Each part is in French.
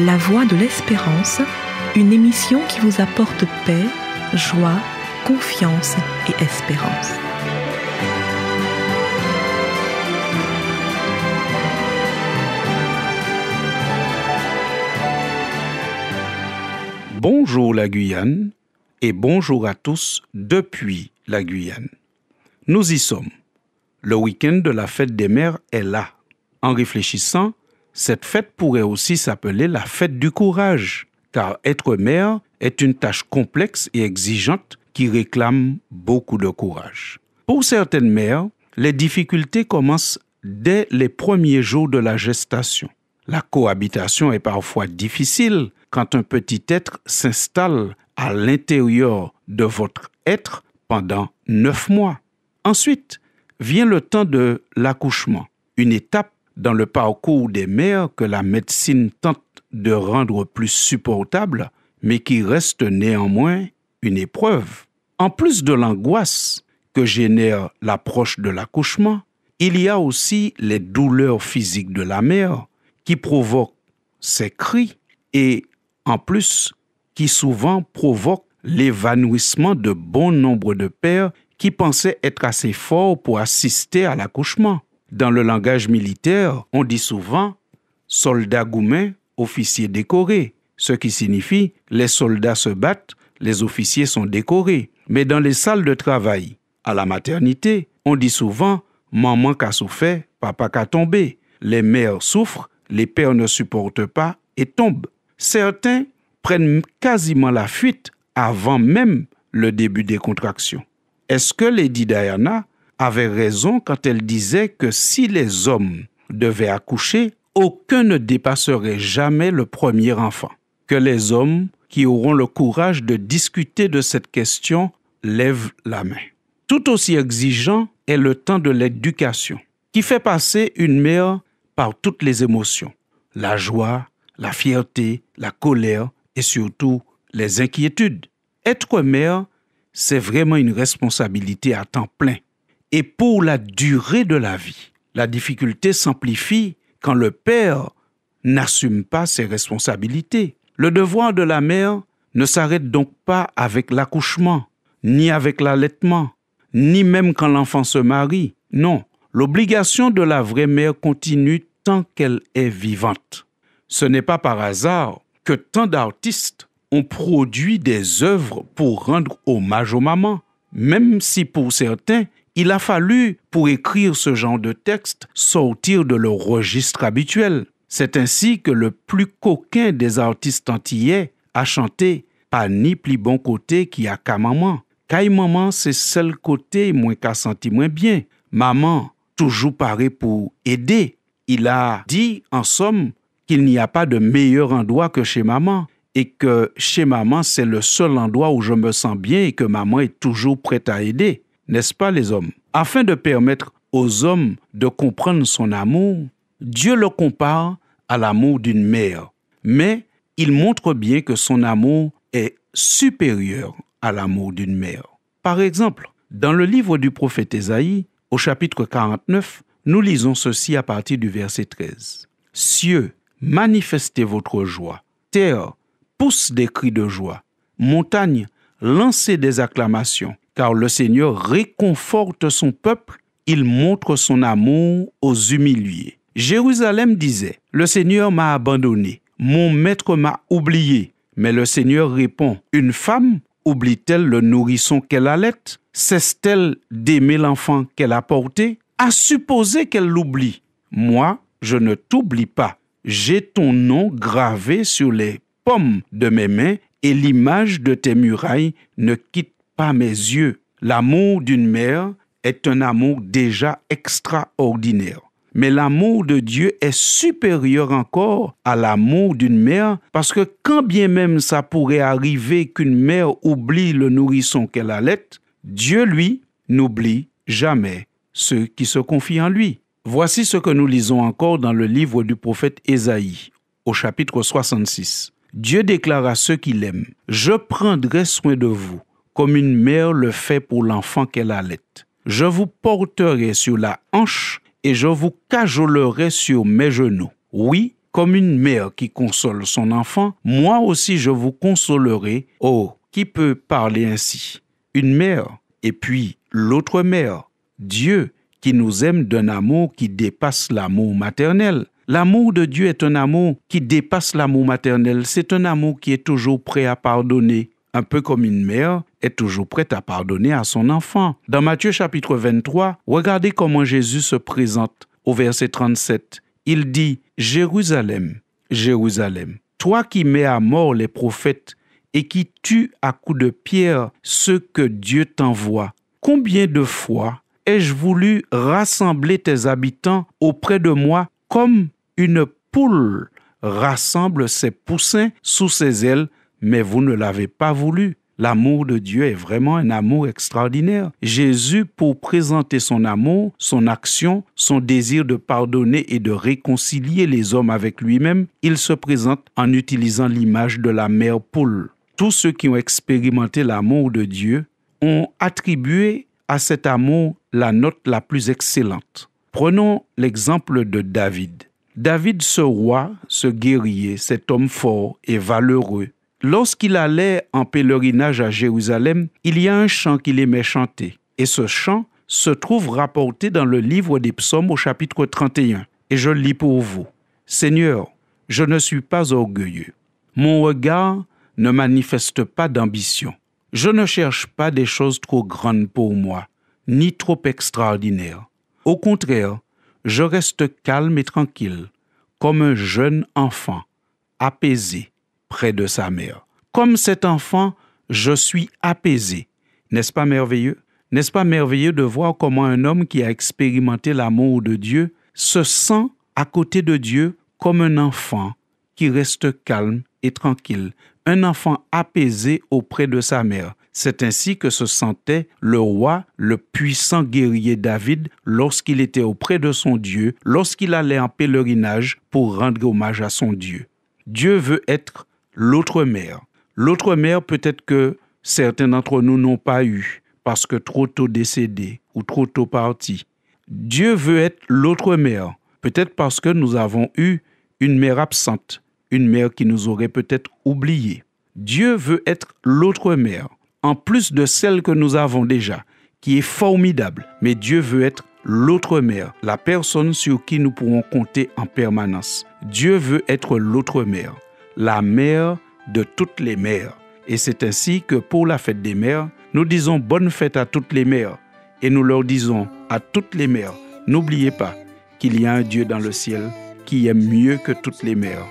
La Voix de l'Espérance, une émission qui vous apporte paix, joie, confiance et espérance. Bonjour la Guyane et bonjour à tous depuis la Guyane. Nous y sommes. Le week-end de la fête des mères est là. En réfléchissant, cette fête pourrait aussi s'appeler la fête du courage, car être mère est une tâche complexe et exigeante qui réclame beaucoup de courage. Pour certaines mères, les difficultés commencent dès les premiers jours de la gestation. La cohabitation est parfois difficile quand un petit être s'installe à l'intérieur de votre être pendant 9 mois. Ensuite, vient le temps de l'accouchement, une étape dans le parcours des mères que la médecine tente de rendre plus supportable, mais qui reste néanmoins une épreuve. En plus de l'angoisse que génère l'approche de l'accouchement, il y a aussi les douleurs physiques de la mère qui provoquent ses cris et, en plus, qui souvent provoquent l'évanouissement de bon nombre de pères qui pensaient être assez forts pour assister à l'accouchement. Dans le langage militaire, on dit souvent « soldats goumen, officiers décorés », ce qui signifie « les soldats se battent, les officiers sont décorés ». Mais dans les salles de travail, à la maternité, on dit souvent « maman qu'a souffert, papa qu'a tombé ». Les mères souffrent, les pères ne supportent pas et tombent. Certains prennent quasiment la fuite avant même le début des contractions. Est-ce que Lady Diana avait raison quand elle disait que si les hommes devaient accoucher, aucun ne dépasserait jamais le premier enfant? Que les hommes qui auront le courage de discuter de cette question lèvent la main. Tout aussi exigeant est le temps de l'éducation, qui fait passer une mère par toutes les émotions, la joie, la fierté, la colère et surtout les inquiétudes. Être mère, c'est vraiment une responsabilité à temps plein. Et pour la durée de la vie, la difficulté s'amplifie quand le père n'assume pas ses responsabilités. Le devoir de la mère ne s'arrête donc pas avec l'accouchement, ni avec l'allaitement, ni même quand l'enfant se marie. Non, l'obligation de la vraie mère continue tant qu'elle est vivante. Ce n'est pas par hasard que tant d'artistes ont produit des œuvres pour rendre hommage aux mamans, même si pour certains, il a fallu, pour écrire ce genre de texte, sortir de leur registre habituel. C'est ainsi que le plus coquin des artistes antillais a chanté « Pas ni pli bon côté qui a qu'à maman. Qu'aille maman, c'est seul côté moins qu'a senti moins bien. Maman, toujours paré pour aider. » Il a dit, en somme, qu'il n'y a pas de meilleur endroit que chez maman et que chez maman, c'est le seul endroit où je me sens bien et que maman est toujours prête à aider. N'est-ce pas les hommes? Afin de permettre aux hommes de comprendre son amour, Dieu le compare à l'amour d'une mère. Mais il montre bien que son amour est supérieur à l'amour d'une mère. Par exemple, dans le livre du prophète Ésaïe, au chapitre 49, nous lisons ceci à partir du verset 13. « Cieux, manifestez votre joie. Terre, pousse des cris de joie. Montagne, lancez des acclamations. Car le Seigneur réconforte son peuple, il montre son amour aux humiliés. » Jérusalem disait, « Le Seigneur m'a abandonné, mon maître m'a oublié. » Mais le Seigneur répond, « Une femme oublie-t-elle le nourrisson qu'elle allait? Cesse-t-elle d'aimer l'enfant qu'elle a porté? À supposer qu'elle l'oublie. Moi, je ne t'oublie pas. J'ai ton nom gravé sur les paumes de mes mains et l'image de tes murailles ne quitte pas mes yeux. » L'amour d'une mère est un amour déjà extraordinaire. Mais l'amour de Dieu est supérieur encore à l'amour d'une mère parce que quand bien même ça pourrait arriver qu'une mère oublie le nourrisson qu'elle allait, Dieu, lui, n'oublie jamais ceux qui se confient en lui. Voici ce que nous lisons encore dans le livre du prophète Ésaïe, au chapitre 66. Dieu déclare à ceux qui l'aiment, « Je prendrai soin de vous, comme une mère le fait pour l'enfant qu'elle allait. Je vous porterai sur la hanche et je vous cajolerai sur mes genoux. Oui, comme une mère qui console son enfant, moi aussi je vous consolerai. Oh, qui peut parler ainsi? Une mère, et puis l'autre mère, Dieu, qui nous aime d'un amour qui dépasse l'amour maternel. L'amour de Dieu est un amour qui dépasse l'amour maternel. C'est un amour qui est toujours prêt à pardonner, un peu comme une mère est toujours prête à pardonner à son enfant. Dans Matthieu chapitre 23, regardez comment Jésus se présente au verset 37. Il dit « Jérusalem, Jérusalem, toi qui mets à mort les prophètes et qui tues à coups de pierre ceux que Dieu t'envoie, combien de fois ai-je voulu rassembler tes habitants auprès de moi comme une poule rassemble ses poussins sous ses ailes, mais vous ne l'avez pas voulu. » L'amour de Dieu est vraiment un amour extraordinaire. Jésus, pour présenter son amour, son action, son désir de pardonner et de réconcilier les hommes avec lui-même, il se présente en utilisant l'image de la mère poule. Tous ceux qui ont expérimenté l'amour de Dieu ont attribué à cet amour la note la plus excellente. Prenons l'exemple de David. David, ce roi, ce guerrier, cet homme fort et valeureux, lorsqu'il allait en pèlerinage à Jérusalem, il y a un chant qu'il aimait chanter. Et ce chant se trouve rapporté dans le livre des Psaumes au chapitre 31. Et je le lis pour vous. « Seigneur, je ne suis pas orgueilleux. Mon regard ne manifeste pas d'ambition. Je ne cherche pas des choses trop grandes pour moi, ni trop extraordinaires. Au contraire, je reste calme et tranquille, comme un jeune enfant, apaisé près de sa mère. Comme cet enfant, je suis apaisé. N'est-ce pas merveilleux? N'est-ce pas merveilleux de voir comment un homme qui a expérimenté l'amour de Dieu se sent à côté de Dieu comme un enfant qui reste calme et tranquille, un enfant apaisé auprès de sa mère. C'est ainsi que se sentait le roi, le puissant guerrier David, lorsqu'il était auprès de son Dieu, lorsqu'il allait en pèlerinage pour rendre hommage à son Dieu. Dieu veut être l'autre mère. L'autre mère, peut-être que certains d'entre nous n'ont pas eu, parce que trop tôt décédés ou trop tôt partis. Dieu veut être l'autre mère, peut-être parce que nous avons eu une mère absente, une mère qui nous aurait peut-être oubliés. Dieu veut être l'autre mère, en plus de celle que nous avons déjà, qui est formidable. Mais Dieu veut être l'autre mère, la personne sur qui nous pourrons compter en permanence. Dieu veut être l'autre mère, la mère de toutes les mères. Et c'est ainsi que pour la fête des mères, nous disons bonne fête à toutes les mères. Et nous leur disons à toutes les mères, n'oubliez pas qu'il y a un Dieu dans le ciel qui aime mieux que toutes les mères.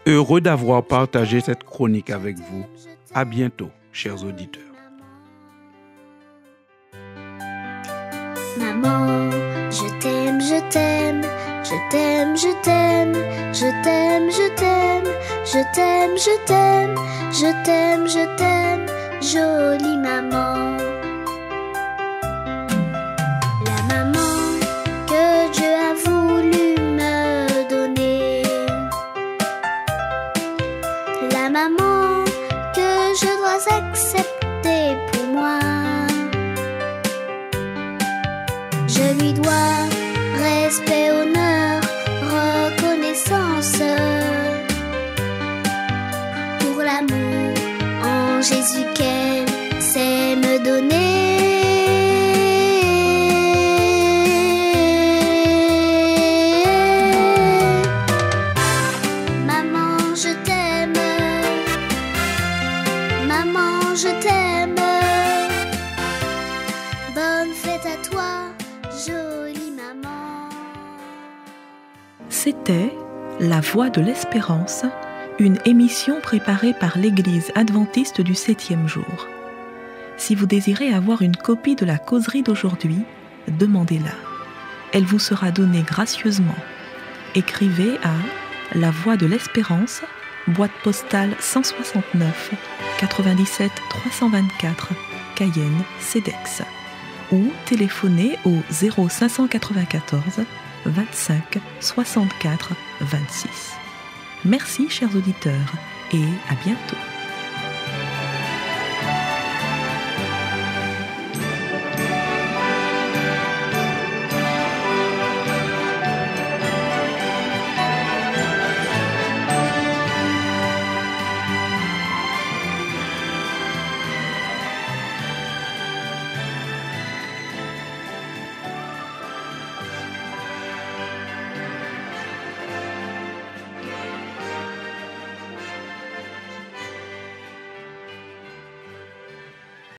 Heureux d'avoir partagé cette chronique avec vous. À bientôt, chers auditeurs. Maman, je t'aime, je t'aime, je t'aime, je t'aime, je t'aime, je t'aime, je t'aime, je t'aime, je t'aime, je t'aime, jolie maman. La maman que Dieu a voulu me donner, la maman que je dois accepter pour moi. Je lui dois respect, honneur, reconnaissance pour l'amour en Jésus qu'elle sait me donner. Maman, je t'aime. Maman, je t'aime. Bonne fête à toi, jolie maman. C'était La Voix de l'Espérance, une émission préparée par l'Église adventiste du 7e jour. Si vous désirez avoir une copie de la causerie d'aujourd'hui, demandez-la. Elle vous sera donnée gracieusement. Écrivez à La Voix de l'Espérance, boîte postale 169 97 324, Cayenne, CEDEX. Ou téléphonez au 0594 25 64 26. Merci chers auditeurs et à bientôt.